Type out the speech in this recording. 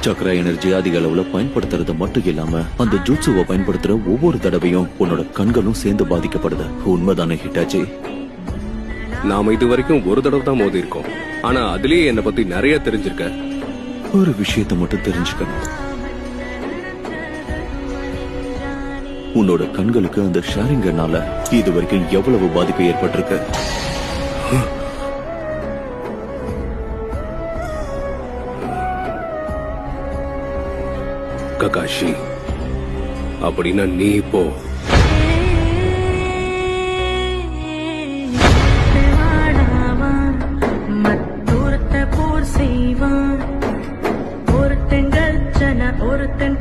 சக்கர எனர்ஜி அதிக அளவுல பயன்படுத்துறது மட்டும் இல்லாம அந்த ஜூட்சுவை பயன்படுத்துற ஒவ்வொரு தடவையும் உன்னோட கண்களும் சேர்ந்து பாதிக்கப்படுது. உண்மைதானே ஹிட்டாச்சி? நாம இது வரைக்கும் ஒரு தடவை தான் மோதி இருக்கோம். ஆனா அதுலயே என்னை பத்தி நிறைய தெரிஞ்சிருக்க. ஒரு விஷயத்தை மட்டும் தெரிஞ்சுக்கணும். உன்னோட கண்களுக்கு அந்த ஷேரிங்கனால இது வரைக்கும் எவ்வளவு பாதிப்பு ஏற்பட்டிருக்கு. ககாஷி, அப்படின்னா நீ இப்போ ஒருத்தன்